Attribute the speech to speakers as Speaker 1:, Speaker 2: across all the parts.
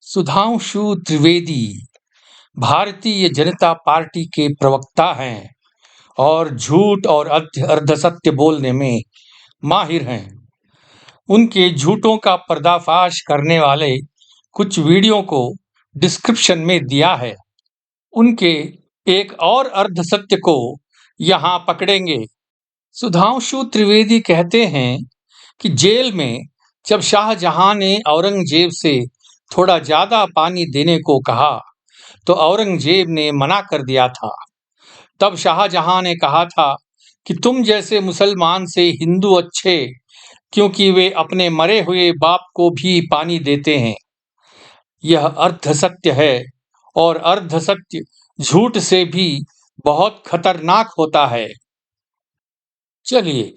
Speaker 1: Sudhanshu Trivedi Bharatiya Janata party के प्रवक्ता हैं और झूठ और अर्धसत्य बोलने में माहिर हैं। उनके झूठों का पर्दाफाश करने वाले कुछ वीडियो को डिस्क्रिप्शन में दिया है। उनके एक और अर्धसत्य को यहाँ पकड़ेंगे। सुधांशु त्रिवेदी कहते हैं कि जेल में जब शाहजहां ने औरंगजेब से थोड़ा ज्यादा पानी देने को कहा तो औरंगजेब ने मना कर दिया था। तब शाहजहां ने कहा था कि तुम जैसे मुसलमान से हिंदू अच्छे, क्योंकि वे अपने मरे हुए बाप को भी पानी देते हैं। यह अर्धसत्य है और अर्धसत्य झूठ से भी बहुत खतरनाक होता है। चलिए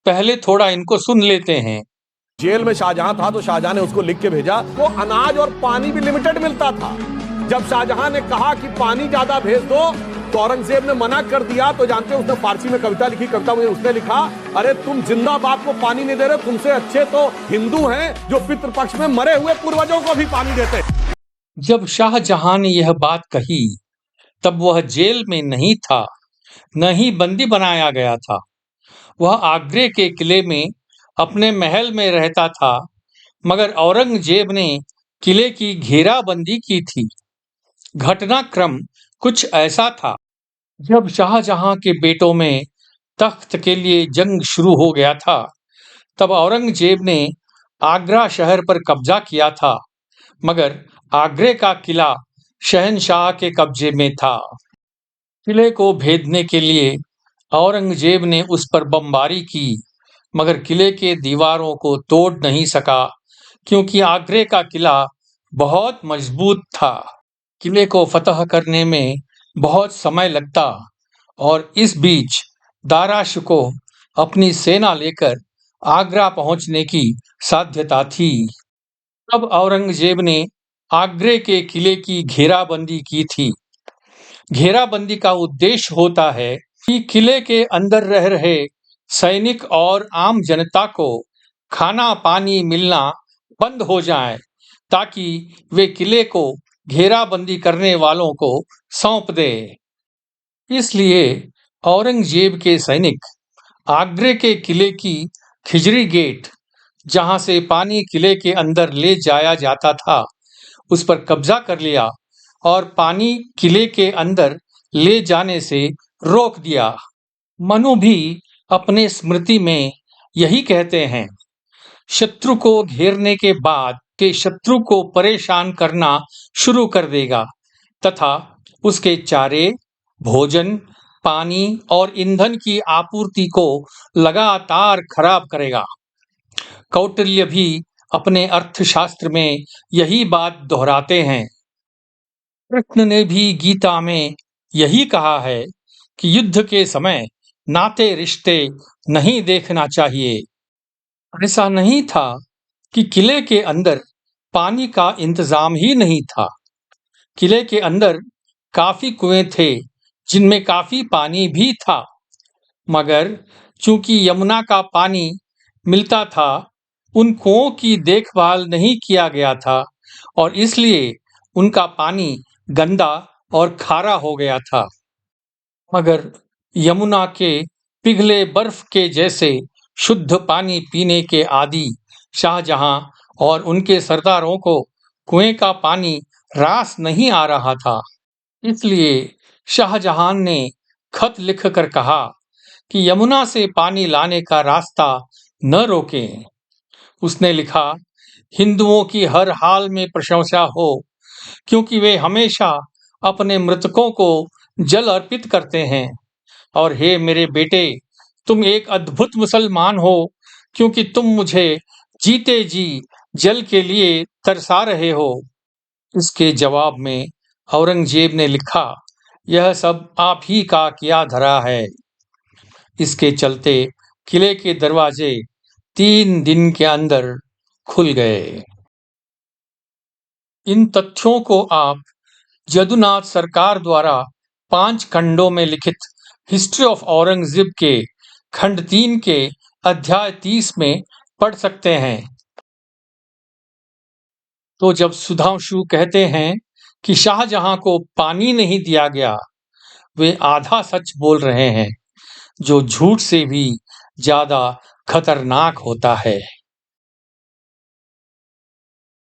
Speaker 1: पहले थोड़ा इनको सुन लेते हैं।
Speaker 2: जेल में शाहजहां था तो शाहजहां ने उसको लिख के भेजा। वो अनाज और पानी भी लिमिटेड मिलता था। जब शाहजहां ने कहा कि पानी ज्यादा भेज दो तो औरंगजेब ने मना कर दिया। तो जानते हैं उसने फारसी में कविता लिखी। कविता में उसने लिखा, अरे तुम जिंदा बाप को पानी नहीं दे रहे, तुमसे अच्छे तो हिंदू हैं जो पितृपक्ष में मरे हुए पूर्वजों को भी पानी देते।
Speaker 1: जब शाहजहां ने यह बात कही तब वह जेल में नहीं था, न ही बंदी बनाया गया था। वह आगरे के किले में अपने महल में रहता था, मगर औरंगजेब ने किले की घेराबंदी की थी। घटनाक्रम कुछ ऐसा था, जब शाहजहां के बेटों में तख्त के लिए जंग शुरू हो गया था, तब औरंगजेब ने आगरा शहर पर कब्जा किया था, मगर आगरे का किला शहनशाह के कब्जे में था। किले को भेदने के लिए औरंगजेब ने उस पर बमबारी की, मगर किले के दीवारों को तोड़ नहीं सका, क्योंकि आगरे का किला बहुत मजबूत था। किले को फतह करने में बहुत समय लगता और इस बीच दारा शिकोह अपनी सेना लेकर आगरा पहुंचने की साध्यता थी। तब औरंगजेब ने आगरे के किले की घेराबंदी की थी। घेराबंदी का उद्देश्य होता है कि किले के अंदर रह रहे सैनिक और आम जनता को खाना पानी मिलना बंद हो जाए, ताकि वे किले को घेराबंदी करने वालों को सौंप दे। इसलिए औरंगजेब के सैनिक आगरे के किले की खिजरी गेट, जहां से पानी किले के अंदर ले जाया जाता था, उस पर कब्जा कर लिया और पानी किले के अंदर ले जाने से रोक दिया। मनु भी अपने स्मृति में यही कहते हैं, शत्रु को घेरने के बाद के शत्रु को परेशान करना शुरू कर देगा तथा उसके चारे, भोजन, पानी और ईंधन की आपूर्ति को लगातार खराब करेगा। कौटिल्य भी अपने अर्थशास्त्र में यही बात दोहराते हैं। कृष्ण ने भी गीता में यही कहा है कि युद्ध के समय नाते रिश्ते नहीं देखना चाहिए। ऐसा नहीं था कि किले के अंदर पानी का इंतजाम ही नहीं था। किले के अंदर काफी कुएं थे, जिनमें काफी पानी भी था, मगर चूंकि यमुना का पानी मिलता था, उन कुओं की देखभाल नहीं किया गया था और इसलिए उनका पानी गंदा और खारा हो गया था। मगर यमुना के पिघले बर्फ के जैसे शुद्ध पानी पीने के आदी शाहजहां और उनके सरदारों को कुएं का पानी रास नहीं आ रहा था। इसलिए शाहजहां ने खत लिखकर कहा कि यमुना से पानी लाने का रास्ता न रोकें। उसने लिखा, हिंदुओं की हर हाल में प्रशंसा हो, क्योंकि वे हमेशा अपने मृतकों को जल अर्पित करते हैं। और हे मेरे बेटे, तुम एक अद्भुत मुसलमान हो, क्योंकि तुम मुझे जीते जी जल के लिए तरसा रहे हो। इसके जवाब में औरंगजेब ने लिखा, यह सब आप ही का किया धरा है। इसके चलते किले के दरवाजे 3 दिन के अंदर खुल गए। इन तथ्यों को आप जदुनाथ सरकार द्वारा 5 खंडों में लिखित हिस्ट्री ऑफ औरंगजेब के खंड 3 के अध्याय 30 में पढ़ सकते हैं। तो जब सुधांशु कहते हैं कि शाहजहां को पानी नहीं दिया गया, वे आधा सच बोल रहे हैं, जो झूठ से भी ज्यादा खतरनाक होता है।